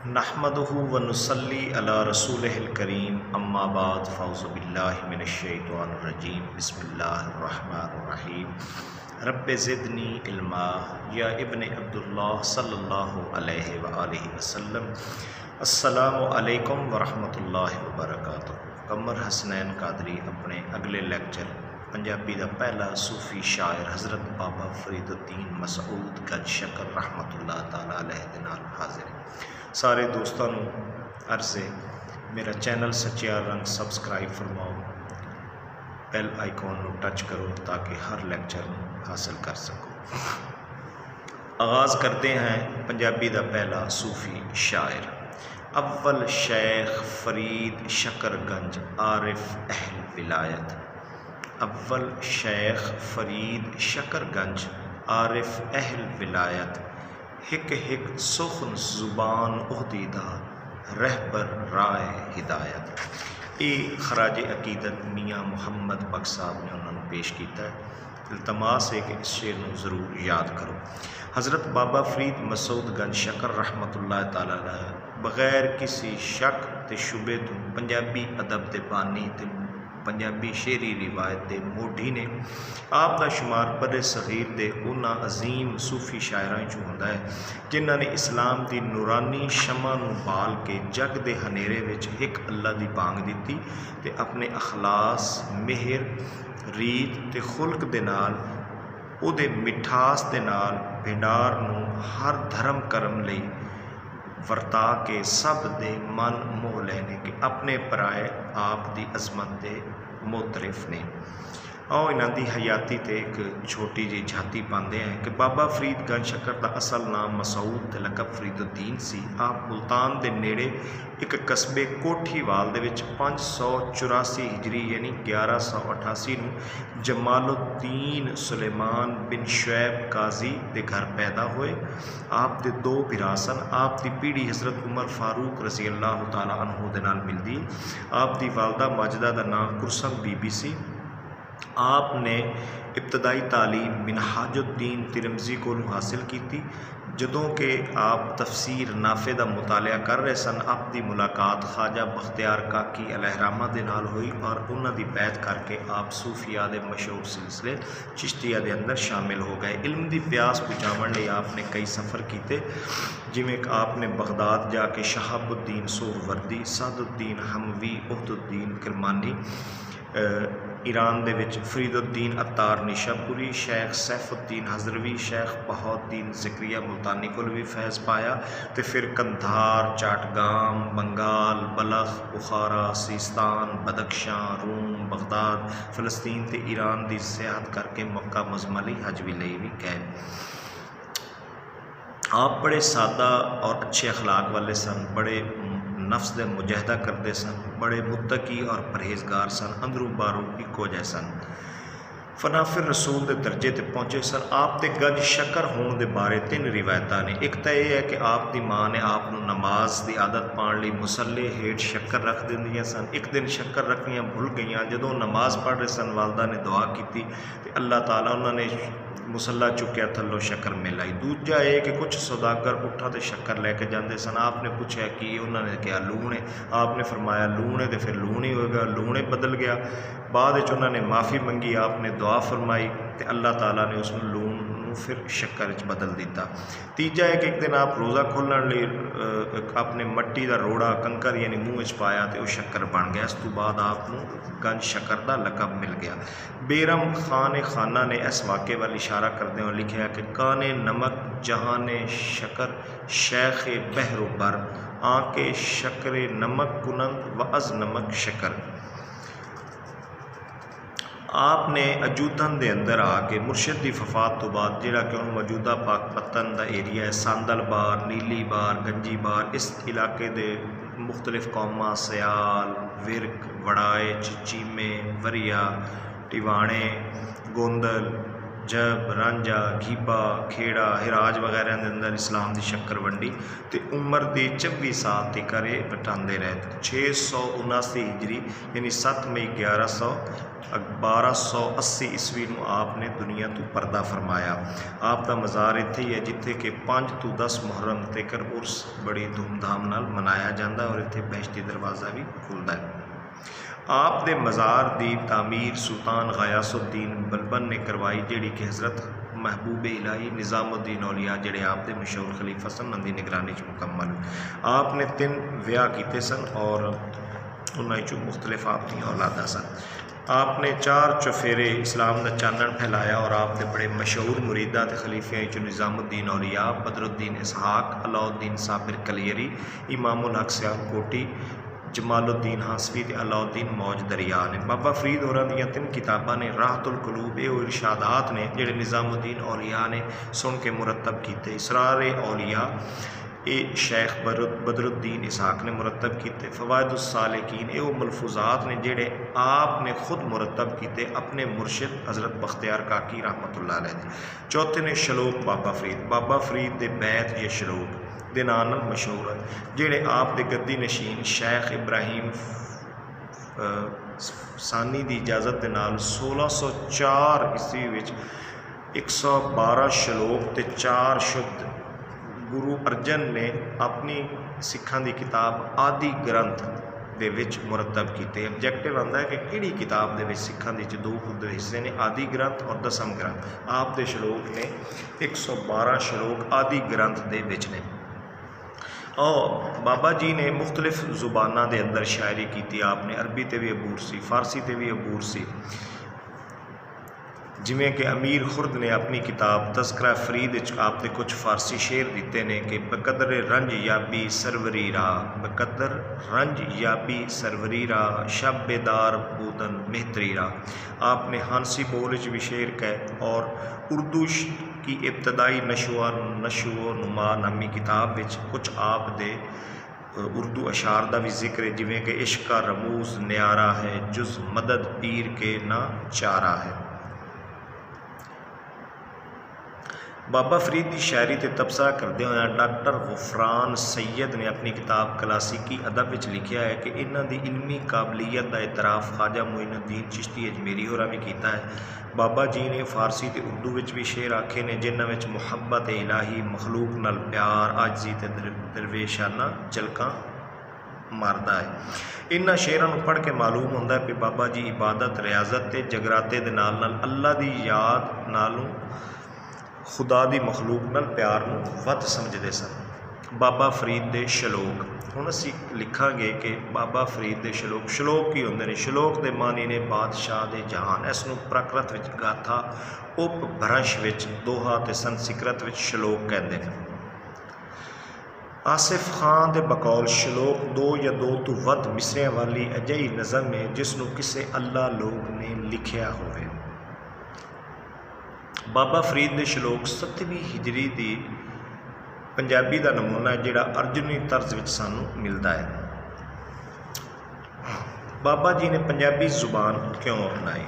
नहमदुहु व नुसल्ली अला रसूलिहिल करीम अम्मा बाद फ़ौज़ु बिल्लाहि मिनश्शैतानिर रजीम बिस्मिल्लाहिर्रहमानिर्रहीम रब्बि ज़िदनी इल्मा या इब्न अब्दुल्लाह सल्लल्लाहु अलैहि व आलिहि वसल्लम। अस्सलामु अलैकुम व रहमतुल्लाहि व बरकातुहू। कमर हसनैन कादरी अपने अगले लेक्चर पंजाबी का पहला सूफ़ी शायर हज़रत बाबा फरीदुद्दीन मसऊद गंज शकर रहमतुल्लाह ताला अलैह दे नाल हाज़िर है। सारे दोस्तों अर्ज़ है मेरा चैनल सच्चा रंग सबसक्राइब फरमाओ, बेल आइकॉन टच करो ताकि हर लेक्चर हासिल कर सको। आगाज़ करते हैं पंजाबी का पहला सूफ़ी शायर। अव्वल शेख फरीद शकरगंज आरिफ अहल विलायत। अव्वल शेख फरीद शकरगंज आरिफ अहल विलायत। हिक हिक सुखन ज़ुबान उहदीदा रहबर राय हिदायत। ये खराज अकीदत मियाँ मुहम्मद बख्श साहब ने उन्होंने पेश किया है। इल्तमास है कि इस शेर को ज़रूर याद करो। हज़रत बाबा फरीद मसूद गंज शकर रहमतुल्लाह ताला अलैह बगैर किसी शक ते शुबे तो पंजाबी अदब के बानी ते पंजाबी शेरी रिवायत के मोढ़ी ने। आप का शुमार बड़े सगीर के उन्होंने अजीम सूफी शायरां चों होंदा है जिन्हों ने इस्लाम की नूरानी शमा नूं बाल के जग के हनेरे विच एक अल्लाह की बांग दी ते अपने अखलास मेहर रीत ते खुल्क दे नाल उहदे मिठास दे नाल भिंडार नूं हर धर्म करम लई वरता के सब दे मन मोह लेने के अपने पराए आप की अजमत के मोतरिफ ने। आओ इन्हां दी हयाती ते एक छोटी जी झाती पाते हैं कि बाबा फरीद गंज शकर का असल नाम मसूद ते लकब फरीदुद्दीन सी। आप मुल्तान के नेड़े एक कस्बे कोठीवाल दे विच 584 हिजरी यानी 1188 नूं जमालुद्दीन सुलेमान बिन शुएब काजी के घर पैदा हुए। आप दे दो भिरा सन। आप की पीढ़ी हज़रत उमर फारूक रज़ी अल्लाह तआला अन्हु दे नाल मिलदी। आप की वालदा माजदा का नाम कुरसम बीबी सी। आपने इब्तदाई तालीम मिनहाजुद्दीन तिरमजी को हासिल की। जदों के आप तफसीर नाफे का मुतालिया कर रहे सन, आपकी मुलाकात ख्वाजा बख्तियार काकी अलहरामा दे नाल हुई और उन्हां दी बैत करके आप सूफिया के मशहूर सिलसिले चिश्तिया के अंदर शामिल हो गए। इल्म की प्यास बुझावन लई आपने कई सफ़र किए, जिमें आपने बगदाद जाके शहाबुद्दीन सोहरवर्दी, सादुद्दीन हमवी, उहदुद्दीन किरमानी, ईरान दे विच फरीदुद्दीन अत्तार निशापुरी, शेख सैफुद्दीन हज़रवी, शेख बहाउद्दीन ज़िक्रिया मुल्तानी को भी फैज़ पाया। तो फिर कंधार, चाटगाम, बंगाल, बलख, बुखारा, सीस्तान, बदख्शां, रूम, बगदाद, फ़लस्तीन ते ईरान की सियाहत करके मक्का मुज़म्मली हज भी लई भी गए। आप बड़े सादा और अच्छे अखलाक वाले सन, बड़े नफ्स दे मुजाहदा करते सन, बड़े मुत्तकी और परहेजगार सन, अंदरों बारों इको जै सन, फनाफिर रसूल के दर्जे ते पहुँचे सन। आप ते गंज शकर होने के बारे 3 रिवायत ने। एक तो यह है कि आपकी माँ ने आप नमाज की आदत पाने लई मुसल्ले हेठ शक्कर रख देंदियां सन। एक दिन शक्कर रखनियां भुल गई। जदों नमाज पढ़ रहे सन, वालदा ने दुआ की तो अल्लाह ताला उन्होंने मुसल्ला चुकया, थल्लों शक्कर मिल आई। दूजा ये कि कुछ सौदागर उठा तो शक्कर लैके जाते सन। आपने पूछा कि उन्होंने कहा लूण है। आपने फरमाया लूण है तो फिर लूण ही होगा, लूण ही बदल गया। बाद उन्होंने माफ़ी मंगी, आपने दुआ फरमाई तो अल्लाह ताला ने उस लूण फिर शक्कर बदल दिता। तीजा है कि एक दिन आप रोज़ा खोलने लिए अपने मट्टी का रोड़ा कंकर यानी मूँह च पाया तो वह शक्कर बन गया। इस तो बाद आपको गंज शकर का लकब मिल गया। बेरम खान खाना ने इस वाक़े वाल इशारा करते हुए लिखा कि काने नमक जहाने शकर शेख बहरो बर आके शकर नमक कुनंद व अज नमक शकर। आपने अजूदन के अंदर आके मुर्शिद की वफात तो बाद जोड़ा कि हम मौजूदा पाकपतन का एरिया है, सांदल बार, नीली बार, गंजी बार, इस इलाके के मुख्तलिफ कौमां सयाल, विरक, वड़ाए, चीमे, वरिया, टिवाणे, गोंदल, जब, रांझा, घीबा, खेड़ा, हिराज वगैरह के अंदर इस्लाम की शक्कर वंडी तो उम्र के 24 साल तक ये वटाते रहे। 679 हिजरी यानी 7 मई 1280 ईस्वी में आपने दुनिया तो पर्दा फरमाया। आप का मज़ार इत्थे ही है जिथे कि 5 to 10 मुहर्रम तक उर्स बड़ी धूमधाम नाल मनाया जाता और इत्थे बहश्ती दरवाज़ा भी खुलता है। आप दे मज़ार की तामीर सुल्तान गयासुद्दीन बलबन ने करवाई, जिहड़ी कि हज़रत महबूब इलाही निज़ामुद्दीन औलिया जिहड़े आप दे मशहूर खलीफा सन उन्हां दी निगरानी च मुकम्मल। आपने 3 विआह कीते सन और उन्हां चों मुख्तलिफ आप दी औलादां सन। आपने 4 चुफेरे इस्लाम का चानन फैलाया और आपके बड़े मशहूर मुरीदा ते खलीफियां चो निज़ामुद्दीन औलिया, बदरुद्दीन इसहाक, अलाउद्दीन साबिर कलियरी, इमामुल हक सियालकोटी, जमालुद्दीन हासवी ते अलाउद्दीन मौज दरिया ने। बाबा फरीद होरां दियां 3 किताबां ने राहतुल कुलूब ये इरशादात ने जिहड़े निज़ामुद्दीन औलिया ने सुन के मुरतब कीते। इसरार औलिया ये शेख बदरुद्दीन इसहाक ने मुरतब किए। फवायदुस सालिकीन ये मलफूजात ने जिहड़े आपने खुद मुरतब किए अपने मुर्शिद हज़रत बख्तियार काकी रहमतुल्लाह अलैह। चौथे ने शलोक बाबा फरीद के बैत ये शलोक दे नाम नाल मशहूर है, जिहड़े आप दे गद्दी नशीन शेख इब्राहिम सानी की इजाज़त के नाल 1604 ईस्वी विच 112 शलोक ते 4 शुद्ध गुरु अर्जन ने अपनी सिखां की किताब आदि ग्रंथ दे विच मुरतब किए। ऑब्जेक्टिव आंदा है कि किहड़ी किताब दे विच सिखां दी 2 खुद हिस्से ने, आदि ग्रंथ और दसम ग्रंथ। आप दे शलोक ने 112 शलोक आदि ग्रंथ दे विच ने। और बाबा जी ने मुख्तलिफ जुबाना के अंदर शायरी की। आपने अरबी ते भी अबूर सी, फारसी ते भी अबूर सी। जिमें कि अमीर खुर्द ने अपनी किताब तज़किरा फरीद आपने कुछ फारसी शेर दिते ने कि बकदर रंज याबी सरवरी रा, बकदर रंज याबी सरवरी रा, शब बेदार बूदन मेहतरी रा। आपने हांसी बोल भी शेर कह और उर्दू की इब्तदाई नशो नुमा नामी किताब विच कुछ आप दे उर्दू अशार का भी जिक्र है, जिमें कि इश्क का रमूज न्यारा है, जुज़ मदद पीर के ना चारा है। बाबा फरीद की शायरी ते तबसरा करदे होए डॉक्टर गुफरान सैयद ने अपनी किताब क्लासिकी अदब विच लिखिया है कि इन्हां दी इल्मी काबलियत का इतराफ़ ख्वाजा मोइनुद्दीन चिश्ती अजमेरी होरां भी कीता है। बाबा जी ने फारसी ते उर्दू विच भी शेर आखे ने जिन्हां विच मुहब्बत इलाही, मखलूक नाल प्यार, आजी ते दरवेशाना झलकां मारदा है। इन्हां शेरां नूं पढ़ के मालूम होंदा है कि बाबा जी इबादत, रियाजत ते जगराते दे नाल नाल अल्लाह दी याद नालों खुदा दी मखलूक नाल प्यार नूं वध समझदे सन। बाबा फरीद दे शलोक हुण असीं लिखांगे कि बाबा फरीद दे शलोक की होंदे ने। शलोक दे मानी ने बादशाह दे जहान, इस नूं प्राकृत विच गाथा, उपभ्रंश विच दोहा ते संस्कृत विच शलोक कहंदे ने। आसिफ खान दे बकौल शलोक 2 या 2 तो वध मिसरियां वाली अजई नज़म है जिसनों किसी अल्लाह लोग ने लिखिया होवे। बाबा फरीद के शलोक 7वीं हिजरी की पंजाबी का नमूना है जिहड़ा अर्जुनी तर्ज विच सानू मिलता है। बाबा जी ने पंजाबी जुबान क्यों अपनाई?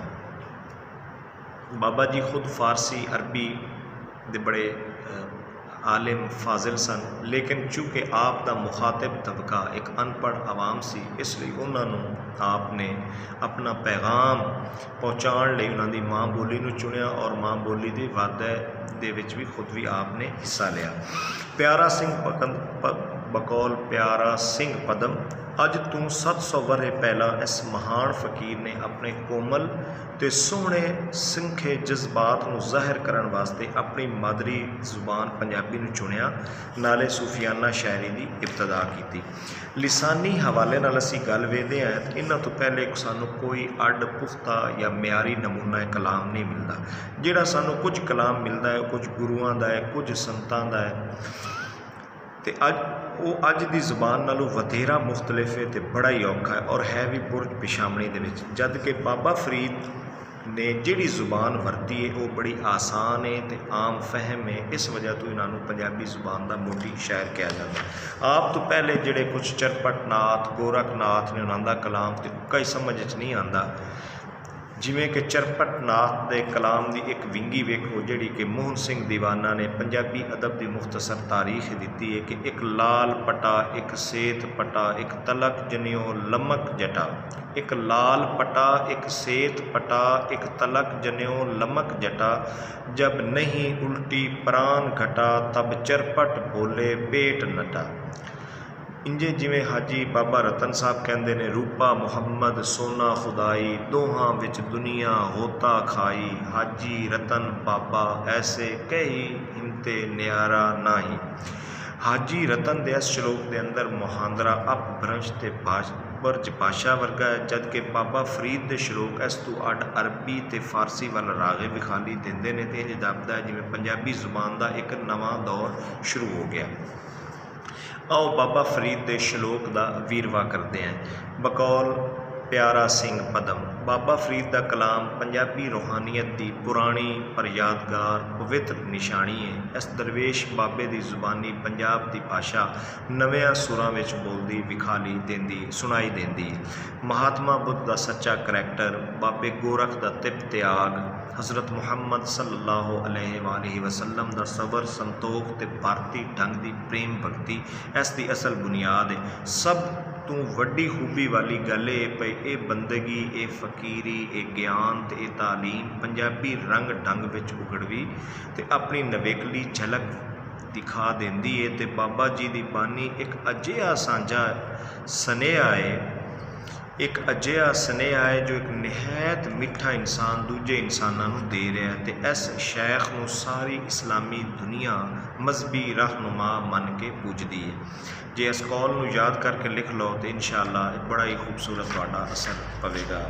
बाबा जी खुद फारसी अरबी दे बड़े आलिम फाजिल सन, लेकिन चूँकि आप का मुखातिब तबका एक अनपढ़ आवाम सी, इसलिए उन्होंने आपने अपना पैगाम पहुँचाने लई उन्होंने माँ बोली नूं चुनिया और माँ बोली की वादे दे विच भी खुद भी आपने हिस्सा लिया। प्यारा सिंह बकौल प्यारा सिंह पदम, अज तू 700 वरे पहला इस महान फकीर ने अपने कोमल ते सोहने सिंखे जज्बात नूं ज़ाहिर करन वास्ते अपनी मादरी जुबान पंजाबी नूं चुनिया, नाले सूफियाना शायरी की इब्तदा की। लिसानी हवाले नाल असीं गल वेदे हैं तो इन्हां तो पहले सानू कोई अड पुख्ता या म्यारी नमूना कलाम नहीं मिलता। जिहड़ा सानू कुछ कलाम मिलता है कुछ गुरुआं दा है, कुछ संतां दा है, तो अज की जुबान नालों वधेरा मुख्तलिफ है तो बड़ा ही औखा है और है भी बुरज पिछामणी दे विच। जद कि बाबा फरीद ने जिहड़ी जुबान वरती है वो बड़ी आसान है तो आम फहम है, इस वजह तो इन्हों पंजाबी जुबान का मोटी शायर कहा जाता है। आप तो पहले जिहड़े कुछ चरपट नाथ गोरखनाथ ने उन्होंने कलाम तो कई समझ नहीं आता, जिमें कि चरपट नाथ के कलाम की एक विंगी वेखो जिहड़ी कि मोहन सिंह दीवाना ने पंजाबी अदब की मुख्तसर तारीख दी है कि एक लाल पटा एक सेत पटा एक तलक जनियो लमक जटा, एक लाल पटा एक सेत पटा एक तलक जनियो लमक जटा, जब नहीं उल्टी प्राण घटा तब चरपट बोले पेट नटा। इंजे जिमें हाजी बाबा रतन साहब कहते ने रूपा मुहम्मद सोना खुदाई दोहां विच दुनिया होता खाई, हाजी रतन बाबा ऐसे कही हिमते न्यारा नाही। हाजी रतन दे इस श्लोक के अंदर मुहांदरा अप भ्रंश ते बरज भाषा वर्गा है, जबकि बाबा फरीद के श्लोक इस तू अड अरबी ते फारसी वाल रागे विखाली देंदे ने ते इंज जापदा है जिवें पंजाबी जुबान का एक नवा दौर शुरू हो गया। आओ बाबा फरीद के श्लोक का वीरवा करते हैं। बकौल प्यारा सिंह पदम बाबा फरीद का कलाम पंजाबी रूहानियत की पुरानी पर यादगार पवित्र निशानी है। इस दरवेश बाबे की जुबानी पंजाब की भाषा नव्या सुरां विच बोलदी विखाली देंदी सुनाई देंदी। महात्मा बुद्ध का सच्चा करैक्टर, बाबे गोरख का तिप त्याग, हज़रत मुहम्मद सल्लल्लाहु अलैहि वसल्लम का सबर संतोख ते भारती ढंग की प्रेम भगती इसकी असल बुनियाद है। सब तू वड्डी खूबी वाली गल ये पई ये बंदगी ये फकीरी ये ज्ञान ते ये तालीम पंजाबी रंग ढंग विच उगड़वी ते अपनी नवेकली झलक दिखा देंदी है। ते बाबा जी की बानी एक अजिहा सांझा सनेहा है, एक अजिहा स्नेहा है जो एक नहायत मिठा इंसान दूजे इंसानों को दे रहा है। तो इस शैख को सारी इस्लामी दुनिया मजहबी रहनुमा मन के पूजती है। जे इस कौल को याद करके लिख लो तो इंशाअल्लाह बड़ा ही खूबसूरत तुहाडा असर पवेगा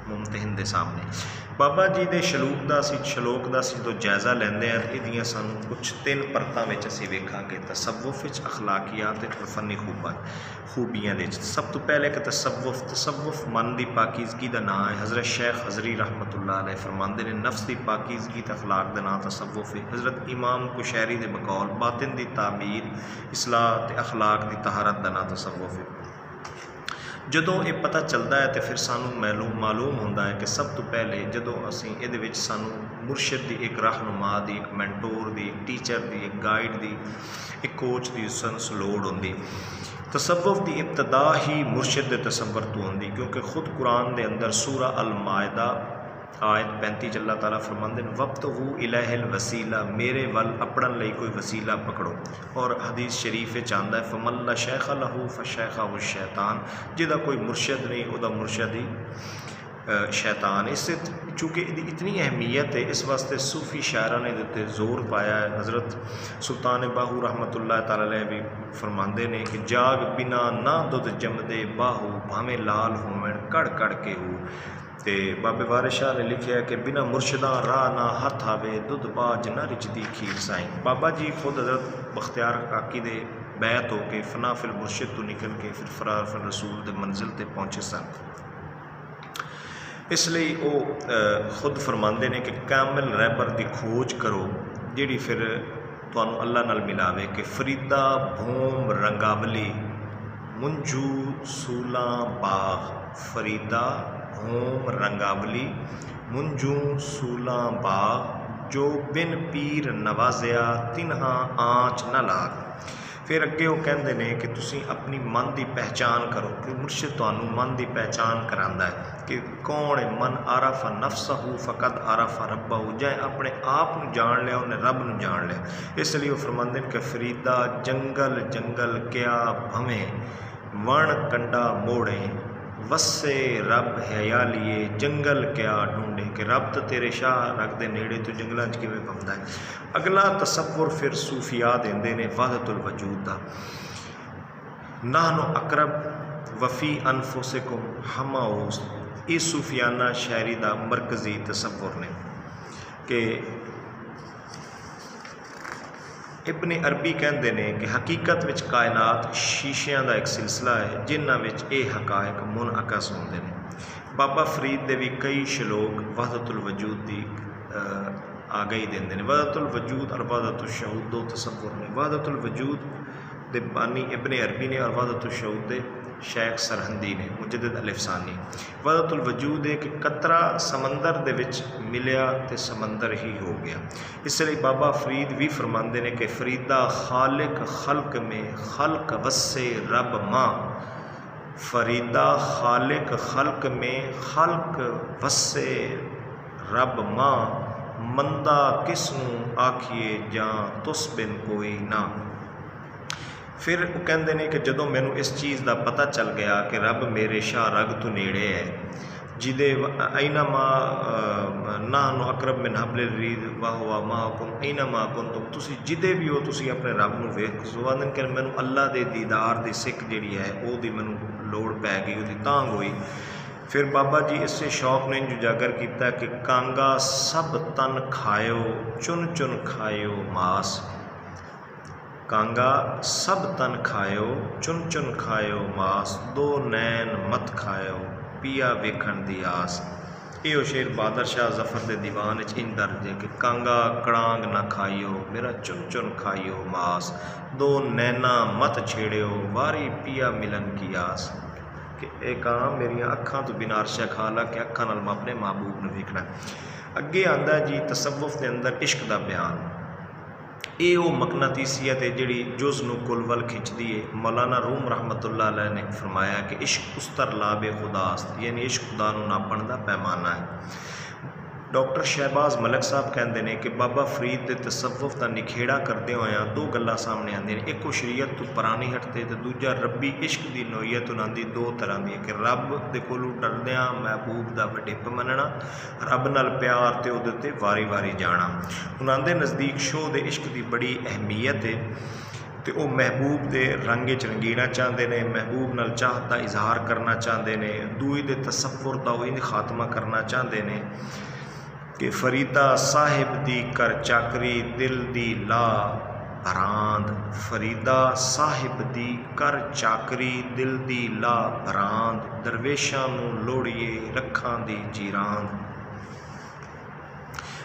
मुमतहिन के सामने। बाबा जी के श्लोक का जो जायज़ा लेंदे हैं तो इहदियां सानूं कुछ 3 परतां विच असीं वेखांगे। तसव्वुफ विच अखलाकियात ते फनी खूबियां दे सब तो पहले कि तसव्वुफ मन की पाकीज़गी का नाम है। हज़रत शेख हज़री रहमतुल्लाह अलैह फरमाते हैं नफ्स की पाकीज़गी ते अखलाक का नाम तसव्वुफ है। हज़रत इमाम कुशैरी के बकौल बातिन की तामीर इसलाह ते अखलाक की तहारत का नाम तसव्वुफ है। जदों ये पता चलता है तो फिर सानू मालूम होता है कि सब तो पहले जदों असीं इहदे विच सानू मुर्शिद की एक रहनुमा की एक मैंटोर की एक टीचर की एक गाइड की एक कोच की सानू लोड़ होंदी। तसव्वुफ की इब्तदा ही मुर्शिद के तसव्वुर तो होंदी, क्योंकि खुद कुरान के अंदर सूरा अल मायदा आयत 35 अल्लाह ताला फरमाते हैं वब्तगू इलैहिल वसीला, मेरे वल अपड़न लई कोई वसीला पकड़ो। और हदीस शरीफ चाहता है फमल्ला शेख लहू फशैखा शैतान, जिदा कोई मुर्शद नहीं वह मुर्शद ही शैतान। इससे चूँकि इतनी अहमियत है इस वास्ते सूफ़ी शायरा ने इहदे जोर पाया है। हज़रत सुल्तान बाहू रहमतुल्लाह ताला अलैह भी फरमाते हैं कि जाग बिना ना दुध जमदे बाहू भावें लाल होवन कड़ कड़ के हो। तो बाबे वारिस शाह ने लिखा कि बिना मुर्शदा राह ना हथ आवे दुध बाज न रिचदी खीर साईं। बाबा जी खुद हज़रत बख्तियार काकी दे बैत हो के फना फिल मुर्शिद तो निकल के फिर फरार फिल रसूल के मंजिल ते पहुँचे सन। इसलिए वो खुद फरमाते हैं कि कामिल रहबर की खोज करो जिहड़ी फिर तुहानूं अल्लाह नाल मिलावे। कि फरीदा भूम रंगावली मुंजू सूला बाग, फरीदा भूम रंगावली मुंजू सूला बाग, जो बिन पीर नवाजिया तिन्हा आँच न लाग। फिर अगे वो कहते हैं कि तुसी अपनी मन की पहचान करो, कि मुर्शिद तुहानूं मन की पहचान करांदा है कि कौन है। मन आरफा नफ्सहू फ़कद आरफा रब्बहू, जै अपने आप नूं जान लिया उन्हें रब नूं जान लिया। इसलिए वो फरमाते हैं कि फरीदा जंगल जंगल क्या भवें वण कंडा मोड़े, वसे रब हया लिए जंगल क्या ढूंढे। कि रब तो तेरे शाह रखते नेड़े तो जंगलों च किवें घुमदा है। अगला तसव्वुर फिर सूफिया देंदे ने वहदतुल वजूद दा। नाहनु अकरब वफ़ी अनफुसिकुम हमाओस, इस सूफियाना शायरी का मरकजी तसव्वुर ने। कि इब्ने अरबी कहते हैं कि हकीकत विच कायनात शीशियां का एक सिलसिला है जिन्हां विच ये हकायक मुनअकस होंदे ने। बाबा फरीद दे भी कई श्लोक वहदतुल वजूद की आगाही देंदे ने। वहदतुल वजूद और वहदतुल शहूद दो तसव्वुर ने। वहदतुल वजूद दे बानी इब्ने अरबी ने और वहदतुल शहूद दे शेख सरहंदी ने मुजद्दिद अलिफसानी वहदतुल वजूद है कि कतरा समंदर दे विच मिलिया तो समंदर ही हो गया। इसलिए बाबा फरीद भी फरमाते हैं कि फरीदा खालिक खल्क में खल्क वस्से रब माँ, फरीदा खालिक खल्क में खल्क वस्से रब माँ, मंदा किसनू आखिए जां तुस बिन कोई ना। फिर वो कहते हैं कि जदों मैनू इस चीज़ का पता चल गया कि रब मेरे शाह रग तो नेड़े है, जिदे ऐना मां नाहनु अकरब मिन हब्लिल वरीद वहुवा माकुम ऐना मा कुंतुम, तुसी जिदे भी हो तुसी अपने रब नूं वेख सुवादन कि मैनू अल्लाह दे दीदार दी सिक जिहड़ी है ओहदी मैनू लोड़ पै गई, ओहदी तांग होई। फिर बाबा जी इसे शौक ने उजागर किया कि कांगा सब तन खायो चुन चुन खायो मास, कांगा सब तन खायो चुन चुन खायो मास, दो नैन मत खायो पिया वेखण दी आस। यो शेर बहादुर शाह जफर के दीवान इन दर्ज है कि कांगा कड़ांग ना खाइयो मेरा चुन चुन खाइयो मास, दो नैना मत छेड़ियो वारी पिया मिलन की आस। कि एक मेरिया अखां तो बिना अरशा खा ला कि अखां नाल मैं अपने महबूब ने वेखना। अगे आंदा जी तसव्वुफ के अंदर इश्क का बयान, ये वो मकनातीसीयत है जिहड़ी जुज़ नूं कुल वल खिंचदी है। मौलाना रूम रहमतुल्लाह अलैह ने फरमाया कि इश्क उस्तर लाबे खुदास्त, यानी इश्क खुदा नूं नापण दा पैमाना है। डॉक्टर शहबाज मलिक साहब कहते हैं कि बाबा फरीद के तसव्वुफ का निखेड़ा करते हुए दो गल्लां सामने आंदियां ने, एक वो शरीयत तो परानी हटते तो दूजा रब्बी इश्क की नोईयत उन्हां दी दो तरह की कि रब दे कोलों डरदियां महबूब का वडिप मनना, रब नाल प्यार ते उहदे ते वारी वारी जाना। उन्हां दे नज़दीक शो दे इश्क की बड़ी अहमियत है तो वह महबूब के रंग च रंगीना चाहते हैं, महबूब नाल चाहत का इजहार करना चाहते हैं, दूई दे तसव्वुर का वो खात्मा करना चाहते हैं कि फरीदा साहिब दी कर चाकरी दिल दी ला भरांद, फरीदा साहिब दी कर चाकरी दिल दी ला भरांद, दरवेशां नूं लोड़िए रखां दी जीरांद।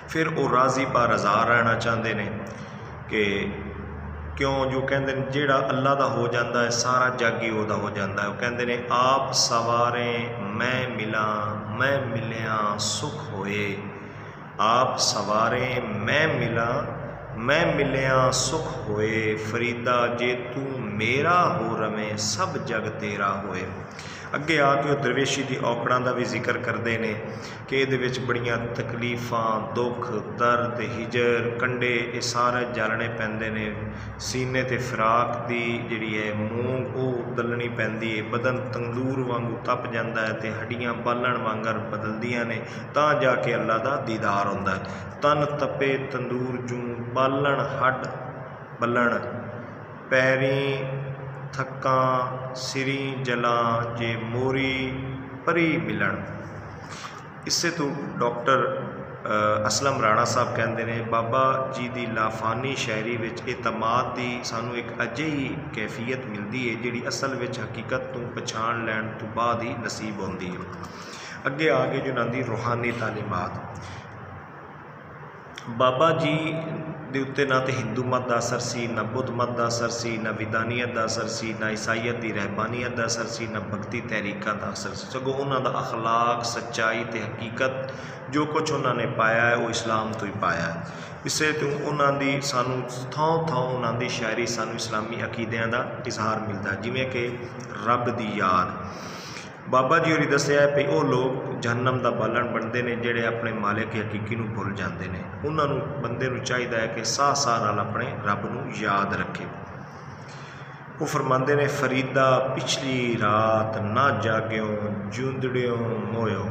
फिर वो राजी बा रज़ा रहना चाहते हैं कि क्यों जो कहते हैं जेड़ा अल्लाह का हो जाता है सारा जग ही वह हो जाता है। वो कहते हैं आप सवारें मैं मिला मैं मिलिया सुख होए, आप सवारें मैं मिला मैं मिलिया सुख होए, फरीदा जे तू मेरा हो रवें सब जग तेरा होए। अगे आके वो दरवेशी की औकड़ां का भी जिक्र करते हैं कि ये बड़ियां तकलीफ़ां दुख दर्द हिजर कंडे ये सारे जालने पैंदे ने, सीने ते फिराक की जिहड़ी है मूंग वो दलनी पैंदी है, बदन तंदूर वांगू तप जाता है तो हड्डियां बालन वांगर बदलदियां ने तां जाके अल्लाह का दीदार होंदा है। तन तपे तंदूर जूं बालन हड बलन, पैरी थक्का सिरी जला जे मोरी परी मिलन। इससे तो डॉक्टर असलम राणा साहब कहते हैं बाबा जी की लाफानी शायरी विच एतमाद की सानू एक अजिही कैफियत मिलती है जिहड़ी असल विच हकीकत तो पछाण लैण तो बाद ही नसीब होंदी है। अगे आगे जो उन्हां दी रूहानी तालीमात, बाबा जी दे उत्ते ना तो हिंदू मत का असर सी, ना बुद्ध मत का असर सी, ना विदानियत का असर सी, ना ईसाईयत की रहबानियत का असर सी, ना भगती तहरीकों का असर सी, सगों उन्हों का अखलाक सच्चाई तो हकीकत जो कुछ उन्होंने पाया है वो इस्लाम तो ही पाया है। इसे तो उन्होंने सानू थों थों उन्होंने शायरी सानू इस्लामी अकीदियां का इजहार मिलता है, जिमें कि रब की याद। बाबा जी होरी दसिया है भी वो लोग जहन्नम का बालन बनते हैं जेड़े अपने मालिक हकीकी नूं भुल जाते हैं। उन्होंने बंदे नूं चाहिदा है कि साह साह नाल अपने रब नूं याद रखे। वो फरमाते ने फरीदा पिछली रात ना जाग्यो जूंदड़ियों मोयो,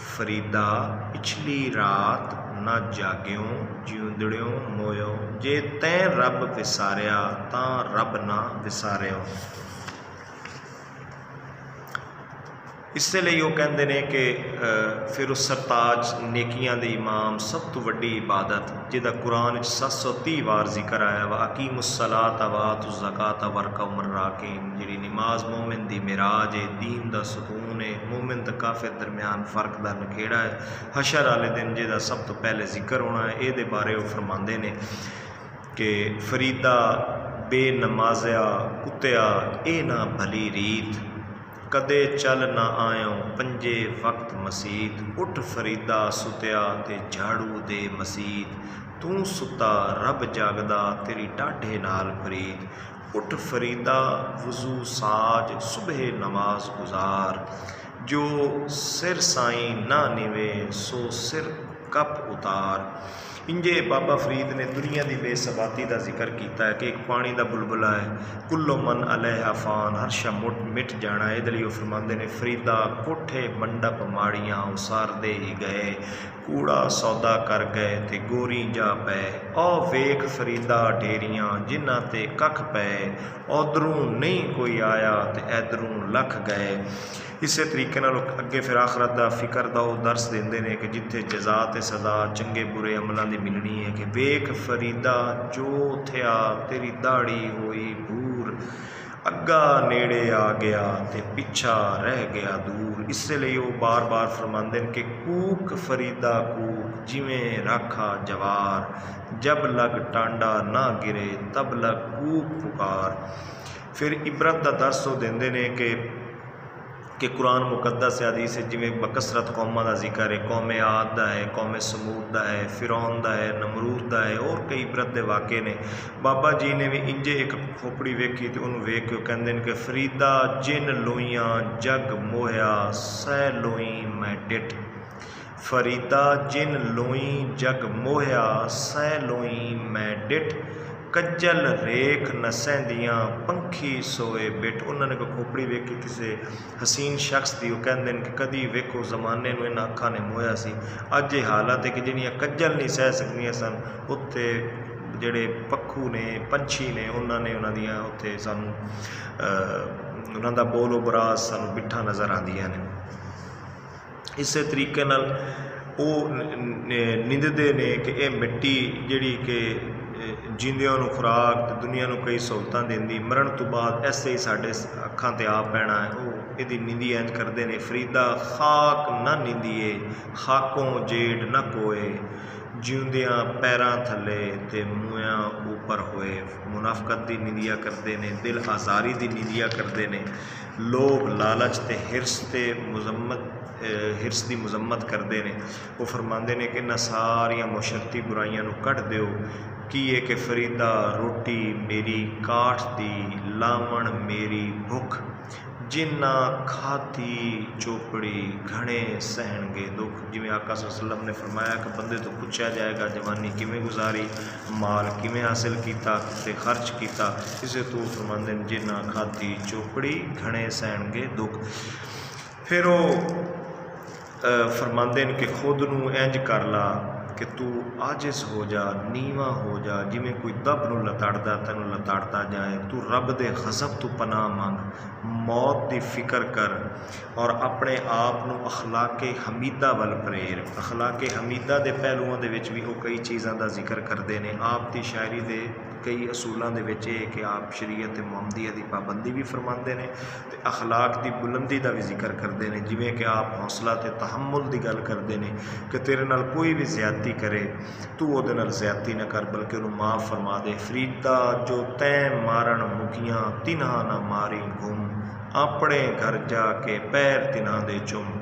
फरीदा पिछली रात ना जाग्यो जूंदड़ियों मोयो, जे तैं रब विसारिया तां रब ना विसारियो। इसलिए वो कहते हैं कि फिर उस सरताज नेकियां दे इमाम सब तो वड्डी इबादत जिहदा कुरान 730 बार जिक्र आया वा अकीमुस्सलात वातु ज़कात वरकऊ मर्राकीन, जिहड़ी नमाज मोमिन दी मिराज है, दीन दा सुकून है, मोमिन ते काफिर दरम्यान फ़र्क दा नखेड़ा है, हशर वाले दिन जिहदा सब तो पहले जिक्र होना है। ये बारे वो फरमाते हैं कि फरीदा बेनमाज़िया कुत्तिया ए ना भली रीत, कदे चल ना आयो पंजे वक्त मसीत, उठ फरीदा सुत्या ते झाड़ू दे मसीत, तू सुता रब जागदा तेरी टाढे नाल प्रीत, उठ फरीदा वज़ू साज सुबह नमाज गुजार, जो सिर साईं ना निवे सो सिर कप उतार। इंजे बाबा फरीद ने दुनिया की बेसबाती का जिक्र किया है कि एक पानी का बुलबुला है, कुल्लो मन अलैहा फान, हर शा मिट जाना। ये लिए फरमाते ने फरीदा कोठे मंडप माड़ियाँ उसारदे ही गए, कूड़ा सौदा कर गए ते गोरी जा पै, ओ वेख फरीदा ढेरियाँ जिन्हां ते कख पै, उधरों नहीं कोई आया ते इधरों लख गए। इस तरीके अगे फिर आखरत का फिक्र का वो दर्स देंदे ने कि जिथे जजा ते सजा चंगे बुरे अमलों की मिलनी है कि वेख फरीदा जो थया तेरी दाड़ी होई भूर, अग्गा नेड़े आ गया ते पिछा रह गया दूर। इसलिए वो बार बार फरमाते हैं कि कूक फरीदा कूक जिमें राखा जवार, जब लग टांडा ना गिरे तब लग कूक पुकार। फिर इबरत का दर्स वो देंदे ने कि कुरान मुकद्दस हदीस जिमें बकसरत कौमां का जिक्र है, कौमे आद का है, कौमे समूद का है, फिरौन का है, नमरूद का है और कई इबरत के वाक़े ने। बाबा जी ने भी इंजे एक खोपड़ी वेखी तो उन्होंने वेख के कहते हैं कि फरीदा जिन लोइयां जग मोहया सै लोई मैं डिठ, फरीदा जिन लोई जग मोहया सै लोई मैं डिठ, कज्जल रेख नसैंदियाँ पंखी सोए बिठ। उन्होंने कोई खोपड़ी वेखी किसी हसीन शख्स की, वो कहते हैं कि कभी वेखो जमाने में इन्हां अखां ने मोया सी, अज ये हालत है कि जिहड़ियां कज्जल नहीं सह सकदियां सन, उत्थे जिहड़े पक्खू ने पंछी ने उन्होंने उन्हां दियां उत्थे सानूं उन्हां दा बोलो बराज सानूं बिठा नज़र आंदियां ने। इस तरीके नाल वो निंदते ने कि यह मिट्टी जिहड़ी कि जिंदियां नूं खुराक ते दुनिया नूं कई सहूलतां देंदी, मरण तो बाद ऐसे ही साडे अखां ते आ पैना है। वो इहदी निंदी इंज करदे ने, फरीदा खाक ना निंदिए खाकों जेड न कोए, जिउंदियां पैरां थले ते मूँहां ऊपर होए। मुनाफकत की निंदिया करते हैं, दिल आज़ारी की निंदिया करते हैं, लोभ लालच ते हिरस ते हिरस की मजम्मत करते हैं। वो फरमाते हैं कि इन्हां सारिया मुशरती बुराइयां नूं कढ़ दिओ, की है कि फरीदा रोटी मेरी काठ दी लावण मेरी भुख, जिन्ना खाती चोपड़ी घने सहणगे दुख। जिमें आका सल्लम ने फरमाया कि बंदे तो पूछा जाएगा जवानी किमें गुजारी, माल किमें हासिल किया ते खर्च किया, इसे तू फरमाते हैं जिन्ना खाती चोपड़ी घने सहणगे दुख। फिर वो फरमाते हैं कि खुद नूं इंज कर ला कि तू आजिज़ हो जा, नीवा हो जा, जिमें कोई दब नूं लताड़दा तैनूं लताड़ता जाए। तू रब दे गज़ब तो पनाह मंग, मौत की फिक्र कर और अपने आप नूं अखलाके हमीदा वल प्रेर। अखलाके हमीदा के पहलुओं दे विच भी वो कई चीज़ों का जिक्र करते हैं। आप की शायरी के कई असूलों के कि आप शरीयत मुहम्मदिया की पाबंदी भी फरमाते हैं तो अखलाक की बुलंदी का भी जिक्र करते हैं। जिमें कि आप हौसला ते तहम्मुल की गल करते हैं कि तेरे नाल कोई भी ज्यादती करे तू उहदे नाल ज्यादती न कर बल्कि उन्होंने माफ़ फरमा दे। फरीदा जो तैं मारन मुगियां तिन्हां ना मारी घुम, अपने घर जाके पैर तिन्हां दे चुम।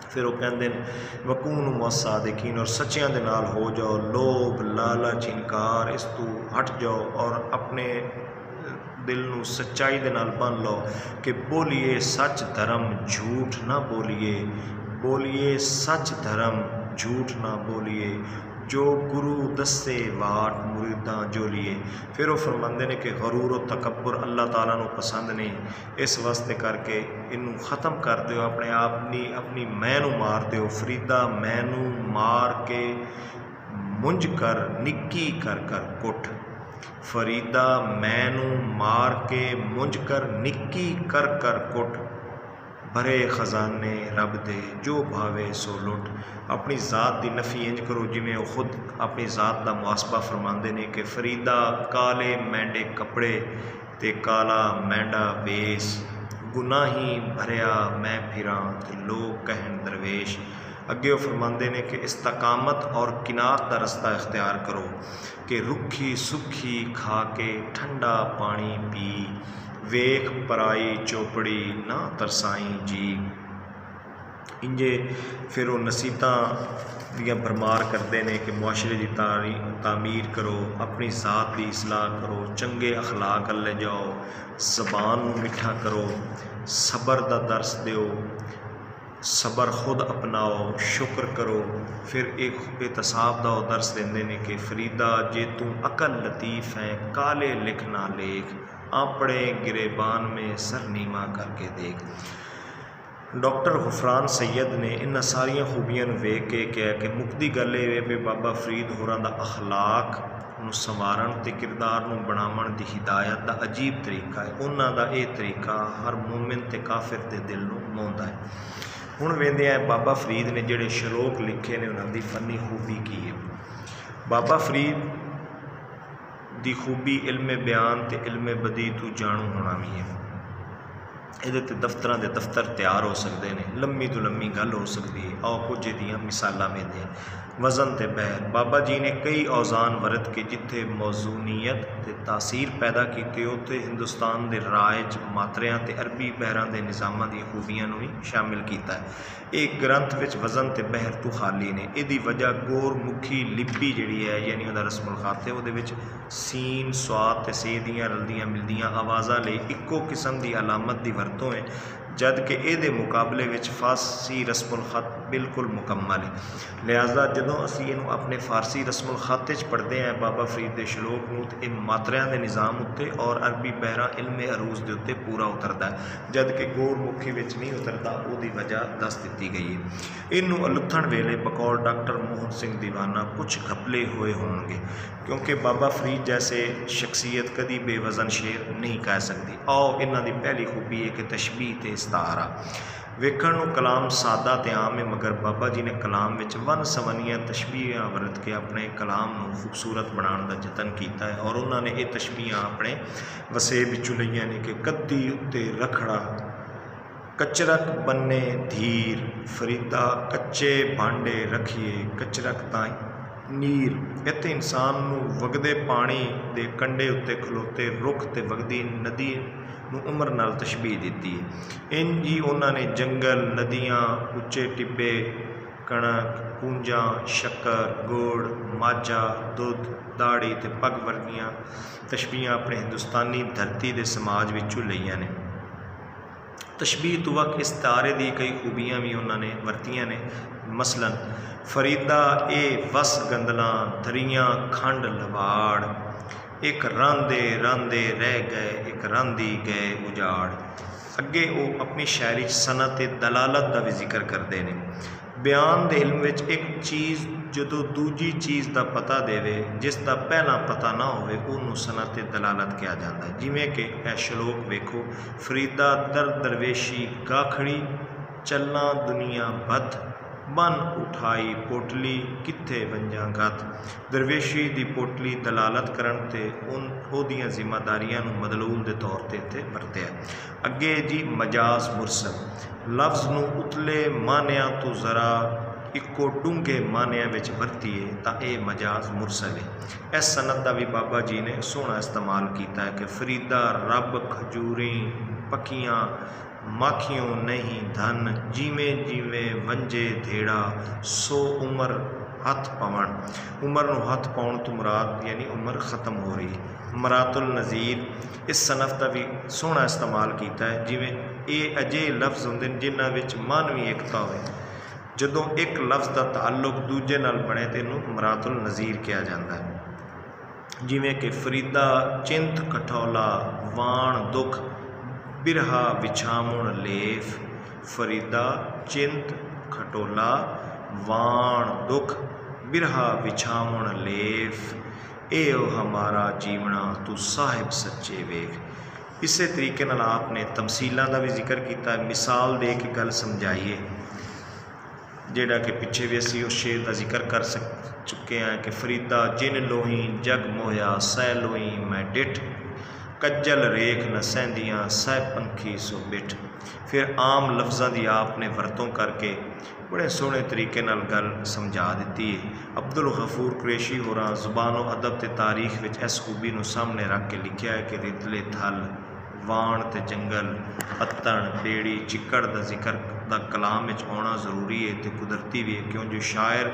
फिर वो कहते हैं वकून मौसा देखीन, और सच्चियां दे नाल हो जाओ, लोभ लालच इनकार इस तू हट जाओ और अपने दिल नूं सच्चाई दे नाल बन लो कि बोलिए सच धर्म झूठ ना बोलिए, बोलिए सच धर्म झूठ ना बोलिए, जो गुरु दस्से वाट मुरीदां जोलिए। फिर वो फरमाते हैं कि गरूर और तकब्बुर अल्लाह ताला नूं पसंद नहीं, इस वास्ते करके इनू ख़त्म कर दो, अपने आप अपनी मैं नूं मार दो। फरीदा मैं नूं मार के मुंझ कर निक्की कर कर कुट, फरीदा मैं नूं मार के मुंझ कर निक्की कर कर कुट, भरे खजाने रब दे जो भावे सो लुट। अपनी ज़ात की नफ़ी इंज करो जिमें वो खुद अपनी ज़ात का मुआसबा फरमाते हैं कि फरीदा काले मैंडे कपड़े ते काला मैंडा वेस, गुनाही भरिया मैं फिरां ते लोग कहन दरवेश। अगे वो फरमाते ने कि इस्तकामत और किनात का रस्ता इख्तियार करो कि रुखी सुखी खा के ठंडा पानी पी, वेख पराई चौपड़ी ना तरसाई जी। इंजे फिर वो नसीहतां दियां भरमार करते हैं कि मुआशरे की तामीर करो, अपनी ज़ात की इसलाह करो, चंगे अखलाक ले जाओ, ज़बान मिठा करो, सबर का दर्स दो, सबर खुद अपनाओ, शुक्र करो। फिर एक एहतसाब का दर्स देंदे ने कि फरीदा जे तू अकल लतीफ़ है काले लिख ना लेख, अपने गिरेबान में सर नीमा करके देख। डॉक्टर गुफरान सैयद ने इन्हां सारिया खूबियां वेख के कहा कि मुक्दी गल ये भी बाबा फरीद होरां दा अखलाक नूं संवारण ते किरदार नूं बनावण दी हिदायत दा अजीब तरीका है। उन्हां दा ये तरीका हर मोमिन ते काफिर दे दिल नूं मोहंदा है। हुण वेंदे आ बाबा फरीद ने जिहड़े शलोक लिखे ने उन्हां दी फनी खूबी की है। बाबा फरीद दी खूबी इल्मे बयान ते इल्मे बदी तू जानू होना भी है। ये दफ्तर के दफ्तर तैयार हो सकते हैं, लम्मी तो लम्मी गल हो सकती है। आओ कुछ दियाँ मिसालां में दें। वज़न ते बहर बाबा जी ने कई औज़ान वरत के जिथे मौजूनीयत ते तासीर पैदा की उत्थे हिंदुस्तान के राज मात्रियां ते अरबी बहरां के निज़ामां दी खूबियां भी शामिल किया है। एक ग्रंथ विच वज़न ते बहर तो खाली ने। इहदी वजह गोर मुखी लिपि जिहड़ी है यानी उहदा रस्मुल खाते उहदे विच सीन स्वाद ते से दियां रलदियां मिलदियां आवाज़ां लई इक्को किस्म की अलामत की वरतों है, जबकि ये मुकाबले विच फारसी रस्मुल खत बिल्कुल मुकम्मल है। लिहाजा जदों असीं इहनूं अपने फारसी रस्मुल खत पढ़ते हैं बाबा फरीद के शलोक नूं ते मात्रियां के निज़ाम उत्ते और अरबी बहरा इल्मे अरूज के उत्ते पूरा उतरता है, जबकि गोर मुखी विच नहीं उतरता। उसकी वजह दस दी गई है। इनू अलुथण वेले बकौल डॉक्टर मोहन सिंह दीवाना कुछ घपले हुए होंगे, क्योंकि बाबा फरीद जैसे शख्सियत कभी बेवजन शेर नहीं कह सकती। आओ इन्हां दी पहली खूबी है कि तशबीह ते इस्तारा। वेखण नूं कलाम सादा ते आम है, मगर बाबा जी ने कलाम विच वन सवनियां तशबीहां वरत के अपने कलाम नूं खूबसूरत बनाने का जतन किया है। और उन्होंने ये तशबीहां अपने वसेब विचों लईआं ने कि कद्दी उत्ते रखड़ा, कचरक बन्ने धीर, फरीदा कच्चे भांडे रखिए, कचरक ताई नीर। इत्थे इंसान नूं वगदे पानी दे कंढे उत्ते खलोते रुख ते वगदी नदी नूं उम्र नाल तशबीह दी है। इंज ही उन्होंने जंगल, नदियाँ, उच्चे टिब्बे, कणक, कूंजा, शक्कर, गुड़, माझा, दुध, दाड़ी ते पग वर्गियां तशबीहां अपने हिंदुस्तानी धरती के समाज विचों लईआं ने। तशबीह तो वक्त इस्तारे की कई खूबियां भी उन्होंने वरतियां ने। मसलन फरीदा ए वस गंदला दरियाँ खंड लवाड़, एक रांदे रांदे रह गए एक रांदी गए उजाड़। अगे वो अपनी शायरी सनत दलालत का भी जिक्र करते हैं। बयान के इल्म विच एक चीज़ जो दूजी चीज़ का पता देवे जिसका पहला पता ना होवे उन्होंने सनत दलालत कहा जाता है। जिमें कि यह श्लोक वेखो, फरीदा दर दरवेशी गाखड़ी, चलना दुनिया बद, बन उठाई पोटली कित्थे वंजा गत। दरवेशी की पोटली दलालत करन ते उन जिम्मेदारियां मदलूल के तौर पर इत्थे वरत्या। अगे जी मजाज मुरसल, लफ्ज़ नूं उतले मानिया तो ज़रा इक्को डूंघे मानिया विच वरतीए तो यह मजाज मुरसल है। इस सनत का भी बाबा जी ने सोहना इस्तेमाल किया है कि फरीदा रब खजूरी पक्कियां माखियों नहीं धन, जिमें जिमें वंजे धेड़ा सो उम्र हथ पवन। उम्र नूं हथ पाउण तो मुराद यानी उम्र ख़त्म हो रही है। मरातुल नज़ीर इस सनफ का भी सोहना इस्तेमाल किया है। जिमें ये अजे लफ्ज़ होंदे जिन्हां विच मानवी एकता होवे, जदों एक लफ्ज़ का ताल्लुक दूजे नाल बने तो इनूं मरातुल नज़ीर कहा जाता है। जिमें कि फरीदा चिंत कठौला वाण दुख, बिरहा विछामुण लेफ। फरीदा चिंत खटोला वाण दुख, बिरहा विछामुण लेफ। ए ओ हमारा जीवना तू साहिब सच्चे वेख। इस तरीके नाल आपने तमसीलों का भी जिक्र किया, मिसाल दे के गल समझाइए, जेड़ा कि पिछे भी असी उस शेर का जिक्र कर चुके हैं कि फरीदा जिन लोही जग मोया सै लोही मैं डिठ, कज्जल रेख न सहंदियां सह पंखी सो बिठ। फिर आम लफ्ज़ों की आपने वरतों करके बड़े सोहने तरीके नाल गल समझा दी है। अब्दुल गफूर कुरैशी होरां ज़ुबानो अदब ते तारीख विच इस खूबी नूं सामने रख के लिखिया है कि रितले थल वाण ते जंगल अत्तण बेड़ी चिक्कड़ का जिक्र दा कलाम विच आउणा जरूरी है तो कुदरती भी है, क्यों जो शायर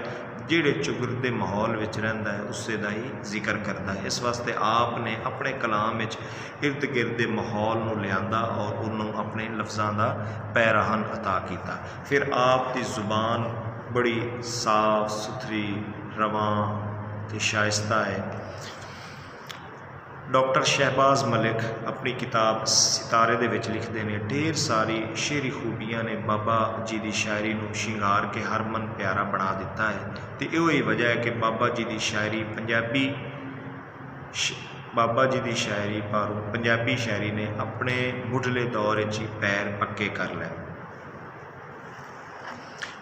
जिहड़े चुगिरदे माहौल विच रहिंदा है उसे दा ही जिक्र करता है। इस वास्ते आपने अपने कलाम विच इर्द गिर्द दे माहौल नूं लियांदा और उन्होंने अपने लफ्ज़ां दा पैराहन अता किया। फिर आप दी ज़ुबान बड़ी साफ सुथरी रवां ते शाइस्ता है। डॉक्टर शहबाज मलिक अपनी किताब सितारे दे विच लिखते हैं, ढेर सारी शेरी खूबियां ने बाबा जी की शायरी नूं शिंगार के हरमन प्यारा बना दिता है। तो यही वजह है कि बाबा जी की शायरी पंजाबी शायरी ने अपने मुढ़ले दौर ही पैर पक्के कर लै।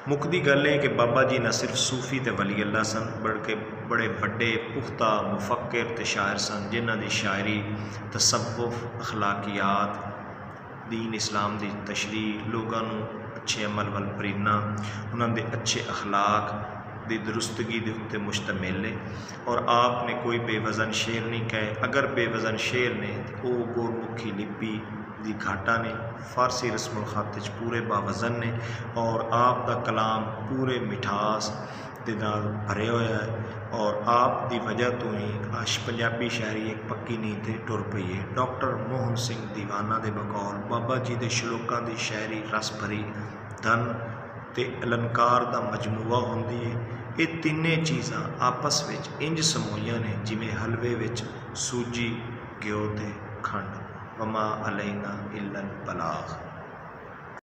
मुकदी गल है कि बाबा जी न सिर्फ सूफी ते वली अल्लाह सन, बल्कि बड़े बड़े पुख्ता मुफक्किर ते शायर सन, जिन्हां दी शायरी तसव्वुफ अखलाकियात दीन इस्लाम की तशरीह लोगों नूं अच्छे अमल वल प्रेरणा उन्हां दे अच्छे अखलाक की दुरुस्तगी के उत्ते मुश्तमिल है। और आपने कोई बेवज़न शेर नहीं कहे, अगर बेवज़न शेर ने तो वह गुरमुखी लिपि दी घाटा ने, फारसी रस्मुल ख़त पूरे बावज़न ने और आप दा कलाम पूरे मिठास दे नाल भरे होया है। और आप दी वजह तो ही आज पंजाबी शायरी एक पक्की नींह ते टुर पई है। डॉक्टर मोहन सिंह दीवाना दे बकौल बाबा जी दे श्लोकां दी शायरी रस भरी धन ते अलंकार दा मजमूआ होंदी है। ये तिन्ने चीज़ां आपस में इंज समोईयां ने जिमें हलवे विच सूजी घ्यो ते खंड। वमा अलैना इल्लल बलाग।